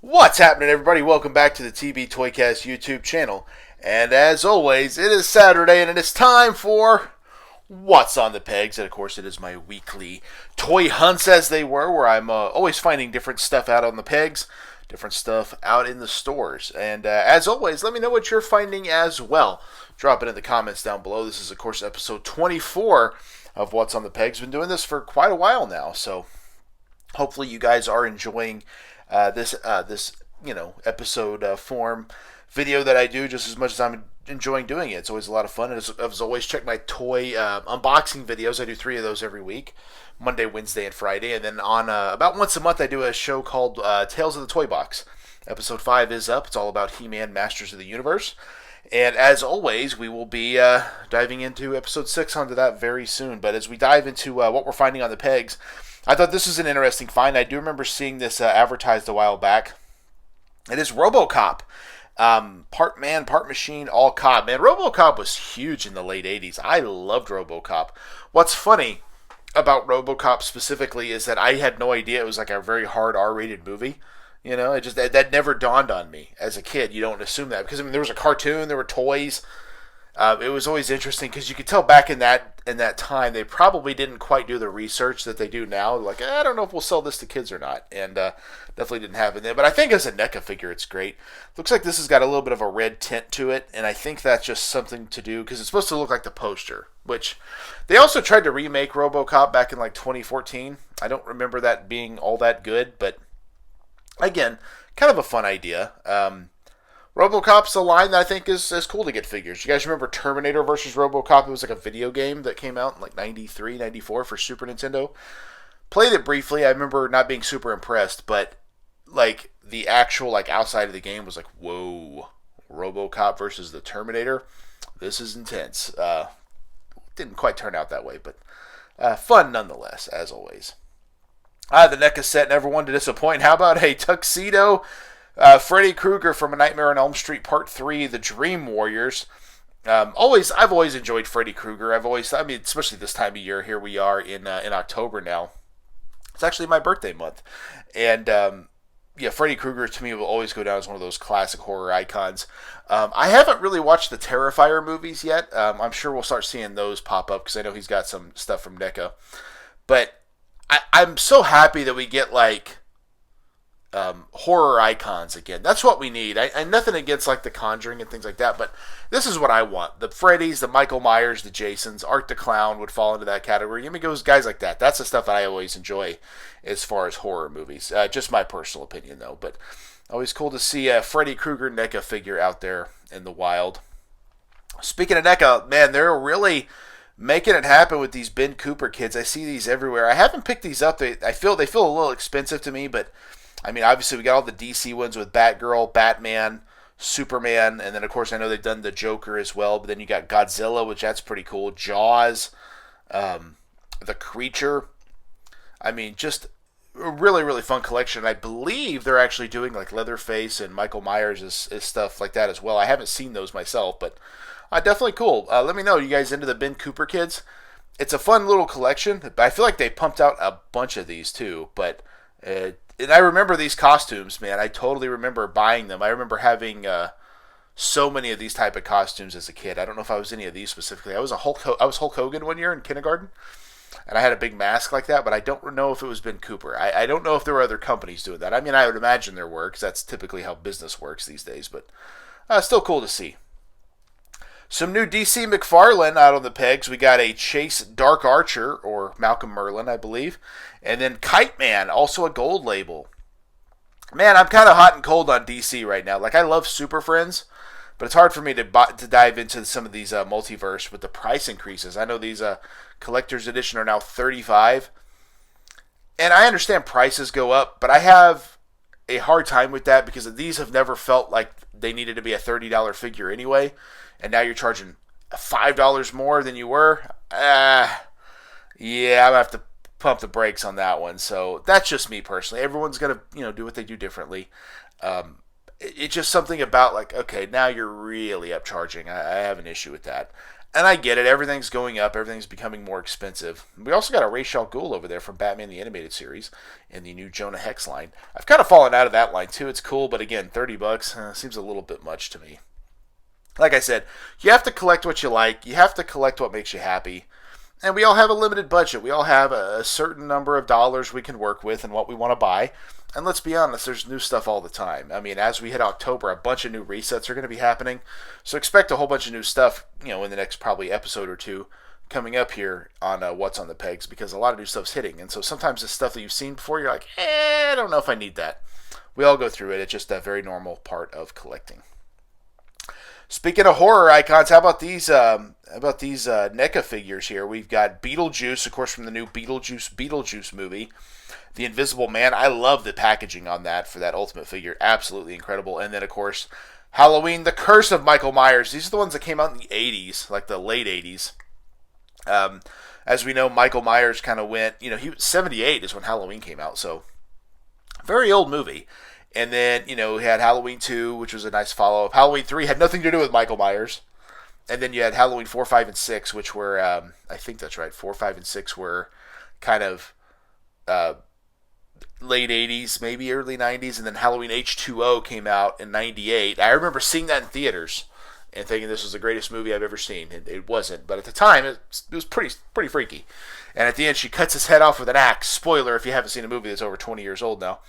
What's happening, everybody? Welcome back to the TB Toycast YouTube channel. And as always, it is Saturday and it is time for What's on the Pegs. And of course, it is my weekly toy hunts, as they were, where I'm always finding different stuff out on the pegs, different stuff out in the stores. And as always, let me know what you're finding as well. Drop it in the comments down below. This is, of course, episode 24 of What's on the Pegs. Been doing this for quite a while now, so hopefully you guys are enjoying this episode form video that I do just as much as I'm enjoying doing it. It's always a lot of fun. As always, check my toy unboxing videos. I do 3 of those every week: Monday, Wednesday, and Friday. And then on about once a month, I do a show called Tales of the Toy Box. Episode 5 is up. It's all about He-Man, Masters of the Universe. And as always, we will be diving into episode 6 onto that very soon. But as we dive into what we're finding on the pegs, I thought this was an interesting find. I do remember seeing this advertised a while back. It is RoboCop. Part man, part machine, all cop. Man, RoboCop was huge in the late 80s. I loved RoboCop. What's funny about RoboCop specifically is that I had no idea it was like a very hard R-rated movie. You know, that never dawned on me as a kid. You don't assume that because there was a cartoon, there were toys. It was always interesting because you could tell back in that time they probably didn't quite do the research that they do now. Like, I don't know if we'll sell this to kids or not, and definitely didn't happen then. But I think as a NECA figure, it's great. Looks like this has got a little bit of a red tint to it, and I think that's just something to do because it's supposed to look like the poster. Which they also tried to remake RoboCop back in like 2014. I don't remember that being all that good, but again, kind of a fun idea. RoboCop's a line that I think is cool to get figures. You guys remember Terminator versus RoboCop? It was like a video game that came out in like 93, 94 for Super Nintendo. Played it briefly. I remember not being super impressed, but like the actual like outside of the game was like, whoa, RoboCop versus the Terminator. This is intense. Didn't quite turn out that way, but fun nonetheless, as always. The NECA set never wanted to disappoint. How about a tuxedo? Freddy Krueger from A Nightmare on Elm Street Part 3, The Dream Warriors. I've always enjoyed Freddy Krueger. Especially this time of year. Here we are in October now. It's actually my birthday month. And, Freddy Krueger to me will always go down as one of those classic horror icons. I haven't really watched the Terrifier movies yet. I'm sure we'll start seeing those pop up because I know he's got some stuff from NECA. But I'm so happy that we get, like, horror icons again. That's what we need. I nothing against like The Conjuring and things like that, but this is what I want. The Freddys, the Michael Myers, the Jasons, Art the Clown would fall into that category. I mean, it goes guys like that. That's the stuff that I always enjoy as far as horror movies. Just my personal opinion though, but always cool to see a Freddy Krueger NECA figure out there in the wild. Speaking of NECA, man, they're really making it happen with these Ben Cooper kids. I see these everywhere. I haven't picked these up. They feel a little expensive to me, but I mean, obviously, we got all the DC ones with Batgirl, Batman, Superman, and then, of course, I know they've done the Joker as well, but then you got Godzilla, which that's pretty cool, Jaws, The Creature. I mean, just a really, really fun collection. I believe they're actually doing, like, Leatherface and Michael Myers is stuff like that as well. I haven't seen those myself, but definitely cool. Let me know, you guys into the Ben Cooper kids? It's a fun little collection. I feel like they pumped out a bunch of these, too, but and I remember these costumes, man. I totally remember buying them. I remember having so many of these type of costumes as a kid. I don't know if I was any of these specifically. I was Hulk Hogan one year in kindergarten, and I had a big mask like that. But I don't know if it was Ben Cooper. I don't know if there were other companies doing that. I mean, I would imagine there were, because that's typically how business works these days. But still cool to see. Some new DC McFarlane out on the pegs. We got a Chase Dark Archer, or Malcolm Merlin, I believe. And then Kite Man, also a gold label. Man, I'm kind of hot and cold on DC right now. Like, I love Super Friends, but it's hard for me to dive into some of these multiverse with the price increases. I know these collector's edition are now $35. And I understand prices go up, but I have a hard time with that because these have never felt like they needed to be a $30 figure anyway. And now you're charging $5 more than you were. Yeah, I'm going to have to pump the brakes on that one. So that's just me personally. Everyone's going to, do what they do differently. It's just something about like, okay, now you're really upcharging. I have an issue with that. And I get it. Everything's going up. Everything's becoming more expensive. We also got a Ra's al Ghul over there from Batman the Animated Series in the new Jonah Hex line. I've kind of fallen out of that line too. It's cool, but again, $30 seems a little bit much to me. Like I said, you have to collect what you like. You have to collect what makes you happy. And we all have a limited budget. We all have a certain number of dollars we can work with and what we want to buy. And let's be honest, there's new stuff all the time. I mean, as we hit October, a bunch of new resets are going to be happening. So expect a whole bunch of new stuff, in the next probably episode or two coming up here on What's on the Pegs, because a lot of new stuff's hitting. And so sometimes the stuff that you've seen before, you're like, I don't know if I need that. We all go through it. It's just a very normal part of collecting. Speaking of horror icons, how about these NECA figures here? We've got Beetlejuice, of course, from the new Beetlejuice movie. The Invisible Man. I love the packaging on that for that Ultimate figure. Absolutely incredible. And then, of course, Halloween, The Curse of Michael Myers. These are the ones that came out in the 80s, like the late 80s. As we know, Michael Myers kind of went, he was 78 is when Halloween came out, so very old movie. And then, we had Halloween 2, which was a nice follow-up. Halloween 3 had nothing to do with Michael Myers. And then you had Halloween 4, 5, and 6, which were, I think that's right, 4, 5, and 6 were kind of late 80s, maybe early 90s. And then Halloween H2O came out in 98. I remember seeing that in theaters and thinking this was the greatest movie I've ever seen. It wasn't, but at the time, it was pretty freaky. And at the end, she cuts his head off with an axe. Spoiler if you haven't seen a movie that's over 20 years old now.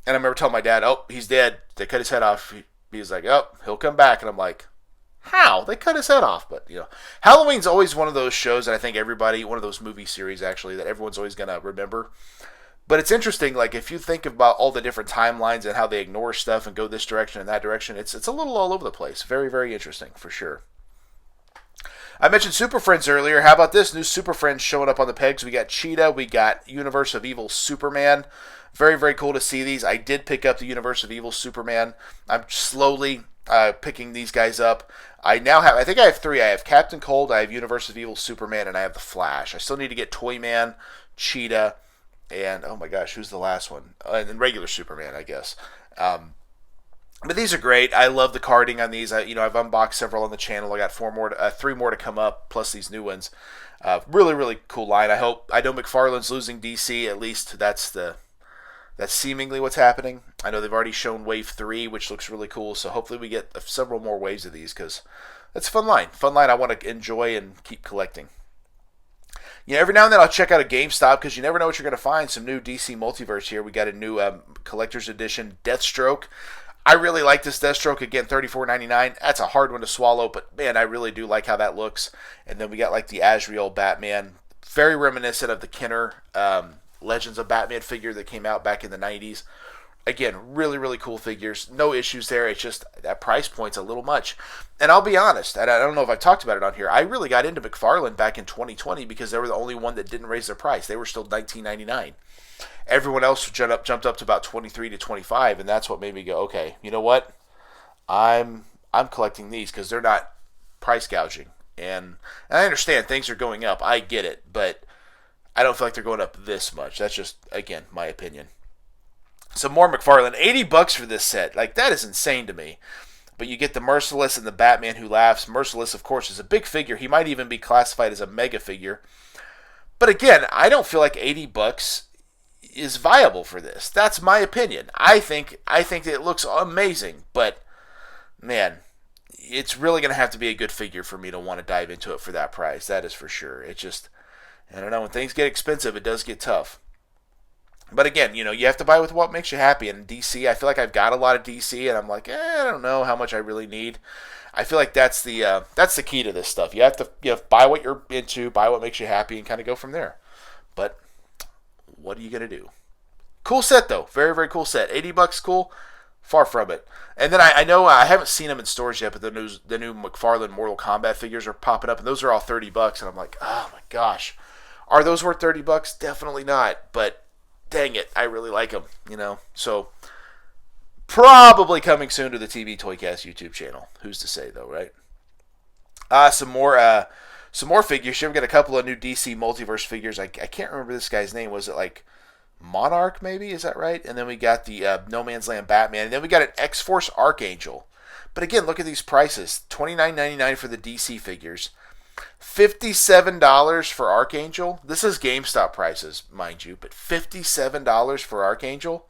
And I remember telling my dad, he's dead. They cut his head off. He was like, he'll come back. And I'm like, how? They cut his head off. But, Halloween's always one of those shows that I think everybody, one of those movie series actually, that everyone's always going to remember. But it's interesting, like, if you think about all the different timelines and how they ignore stuff and go this direction and that direction, it's a little all over the place. Very, very interesting, for sure. I mentioned Super Friends earlier. How about this? New Super Friends showing up on the pegs. We got Cheetah. We got Universe of Evil Superman. Very, very cool to see these. I did pick up the Universe of Evil Superman. I'm slowly picking these guys up. I think I have 3. I have Captain Cold, I have Universe of Evil Superman, and I have the Flash. I still need to get Toyman, Cheetah, and, oh my gosh, who's the last one? And then regular Superman, I guess. But these are great. I love the carding on these. I've unboxed several on the channel. I got 3 more to come up, plus these new ones. Really, really cool line. I know McFarlane's losing DC. At least that's seemingly what's happening. I know they've already shown Wave 3, which looks really cool. So hopefully we get several more waves of these, because that's a fun line. Fun line I want to enjoy and keep collecting. Every now and then I'll check out a GameStop, because you never know what you're going to find. Some new DC Multiverse here. We got a new collector's edition Deathstroke. I really like this Deathstroke. Again, $34.99. That's a hard one to swallow, but man, I really do like how that looks. And then we got like the Azrael Batman. Very reminiscent of the Kenner Legends of Batman figure that came out back in the 90s. Again, really, really cool figures. No issues there. It's just that price point's a little much. And I'll be honest, and I don't know if I've talked about it on here, I really got into McFarlane back in 2020 because they were the only one that didn't raise their price. They were still $19.99. Everyone else jumped up to about $23 to $25, and that's what made me go, okay, you know what? I'm collecting these because they're not price gouging. And I understand things are going up. I get it, but I don't feel like they're going up this much. That's just, again, my opinion. Some more McFarlane. $80 for this set. Like, that is insane to me. But you get the Merciless and the Batman Who Laughs. Merciless, of course, is a big figure. He might even be classified as a mega figure. But again, I don't feel like $80 is viable for this. That's my opinion. I think it looks amazing, but man, it's really going to have to be a good figure for me to want to dive into it for that price. That is for sure. It just, I don't know, when things get expensive, it does get tough. But again, you have to buy with what makes you happy. And DC, I feel like I've got a lot of DC, and I'm like, I don't know how much I really need. I feel like that's the key to this stuff. You have to buy what you're into, buy what makes you happy, and kind of go from there. But what are you gonna do? Cool set though, very, very cool set. $80, cool. Far from it. And then I know I haven't seen them in stores yet, but the new McFarlane Mortal Kombat figures are popping up, and those are all $30. And I'm like, oh my gosh, are those worth $30? Definitely not. But dang it, I really like them, So probably coming soon to the TV Toycast YouTube channel. Who's to say though, right? Some more figures here. We've got a couple of new DC Multiverse figures. I can't remember this guy's name. Was it like Monarch, maybe? Is that right? And then we got the No Man's Land Batman. And then we got an X-Force Archangel. But again, look at these prices. $29.99 for the DC figures. $57 for Archangel. This is GameStop prices, mind you, but $57 for Archangel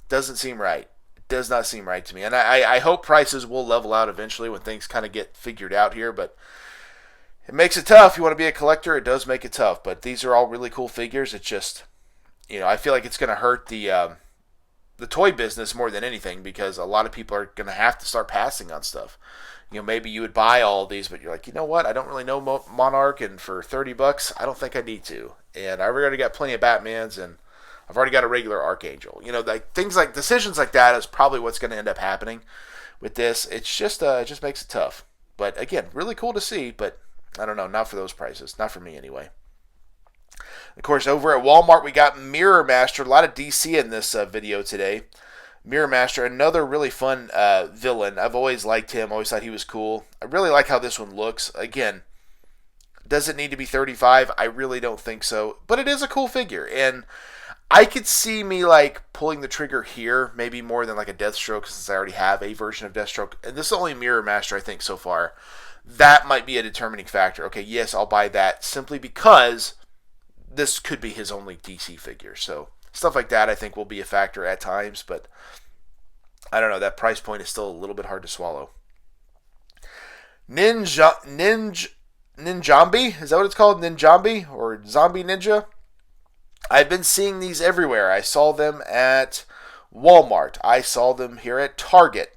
doesn't seem right. It does not seem right to me. And I hope prices will level out eventually when things kind of get figured out here, but it makes it tough. You want to be a collector, it does make it tough. But these are all really cool figures. It's just, I feel like it's going to hurt the toy business more than anything because a lot of people are going to have to start passing on stuff. Maybe you would buy all of these, but you're like, you know what? I don't really know Monarch, and for $30, I don't think I need to. And I've already got plenty of Batmans, and I've already got a regular Archangel. Like things like decisions like that is probably what's going to end up happening with this. It's just, it just makes it tough. But again, really cool to see, but I don't know, not for those prices, not for me anyway. Of course, over at Walmart, we got Mirror Master. A lot of DC in this video today. Mirror Master, another really fun villain. I've always liked him. Always thought he was cool. I really like how this one looks. Again, does it need to be 35? I really don't think so. But it is a cool figure. And I could see me like pulling the trigger here, maybe more than like a Deathstroke, since I already have a version of Deathstroke. And this is only Mirror Master, I think, so far. That might be a determining factor. Okay, yes, I'll buy that simply because this could be his only DC figure. So stuff like that I think will be a factor at times, but I don't know. That price point is still a little bit hard to swallow. Ninjambi? Is that what it's called? Ninjambi? Or Zombie Ninja? I've been seeing these everywhere. I saw them at Walmart. I saw them here at Target.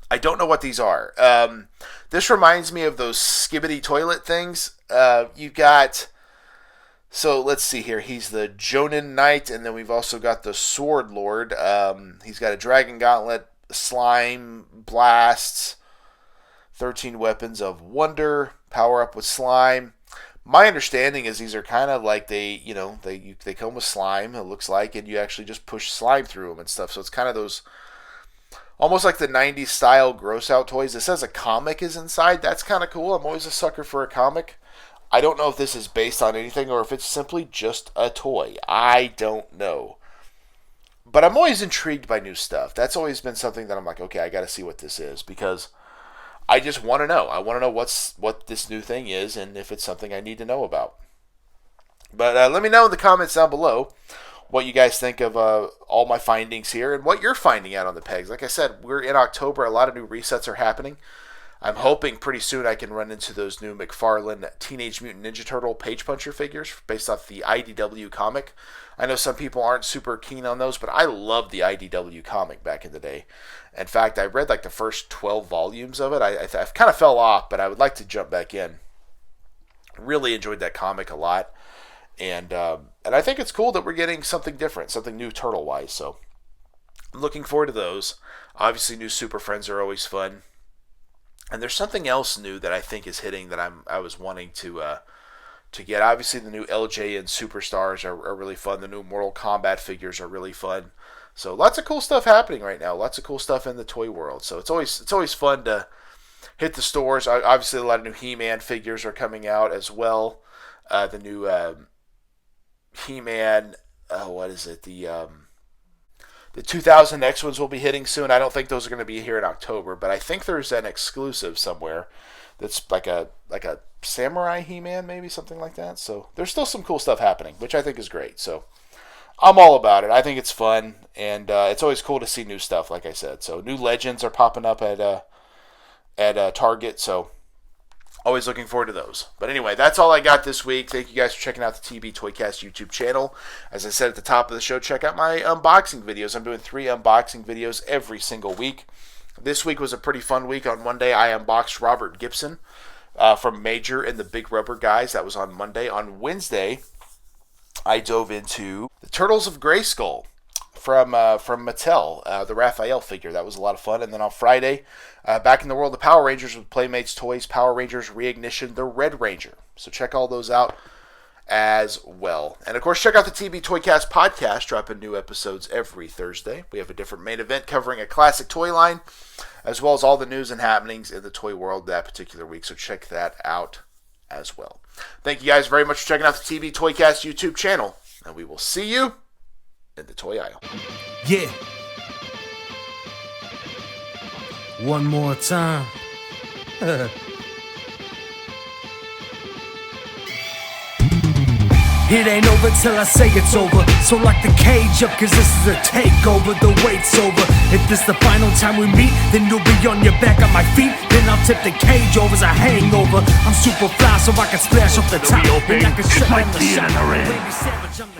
I don't know what these are. This reminds me of those Skibidi toilet things. You've got... So let's see here. He's the Jonin Knight, and then we've also got the Sword Lord. He's got a Dragon Gauntlet, Slime, Blasts, 13 Weapons of Wonder, Power Up with Slime. My understanding is these are kind of like they come with slime, it looks like, and you actually just push slime through them and stuff. So it's kind of those, almost like the 90s style gross out toys. It says a comic is inside. That's kind of cool. I'm always a sucker for a comic. I don't know if this is based on anything or if it's simply just a toy. I don't know. But I'm always intrigued by new stuff. That's always been something that I'm like, okay, I got to see what this is because I just want to know. I want to know what this new thing is and if it's something I need to know about. But let me know in the comments down below what you guys think of all my findings here and what you're finding out on the pegs. Like I said, we're in October. A lot of new resets are happening. I'm hoping pretty soon I can run into those new McFarlane Teenage Mutant Ninja Turtle Page Puncher figures based off the IDW comic. I know some people aren't super keen on those, but I loved the IDW comic back in the day. In fact, I read like the first 12 volumes of it. I kind of fell off, but I would like to jump back in. Really enjoyed that comic a lot. And I think it's cool that we're getting something different, something new turtle-wise. So I'm looking forward to those. Obviously, new Super Friends are always fun. And there's something else new that I think is hitting that I was wanting to get. Obviously, the new LJ and Superstars are really fun. The new Mortal Kombat figures are really fun. So lots of cool stuff happening right now. Lots of cool stuff in the toy world. So it's always fun to hit the stores. Obviously, a lot of new He-Man figures are coming out as well. The new He-Man. What is it? The 2000X ones will be hitting soon. I don't think those are going to be here in October, but I think there's an exclusive somewhere that's like a Samurai He-Man, maybe something like that. So there's still some cool stuff happening, which I think is great. So I'm all about it. I think it's fun, and it's always cool to see new stuff, like I said. So new Legends are popping up at Target, so always looking forward to those. But anyway, that's all I got this week. Thank you guys for checking out the TB Toycast YouTube channel. As I said at the top of the show, check out my unboxing videos. I'm doing 3 unboxing videos every single week. This week was a pretty fun week. On Monday, I unboxed Robert Gibson from Major and the Big Rubber Guys. That was on Monday. On Wednesday, I dove into the Turtles of Grayskull from Mattel, the Raphael figure. That was a lot of fun. And then on Friday, back in the world of Power Rangers with Playmates Toys, Power Rangers Reignition, the Red Ranger. So check all those out as well. And of course, check out the TB Toycast podcast, dropping new episodes every Thursday. We have a different main event covering a classic toy line, as well as all the news and happenings in the toy world that particular week. So check that out as well. Thank you guys very much for checking out the TB Toycast YouTube channel, and we will see you in the toy aisle. Yeah. One more time. It ain't over till I say it's over. So lock the cage up, cause this is a takeover. The wait's over. If this the final time we meet, then you'll be on your back on my feet. Then I'll tip the cage over as a hangover. I'm super fly so I can splash off the top. Open, And I can shut like down the being shop. in the ring. Randy Savage, I'm the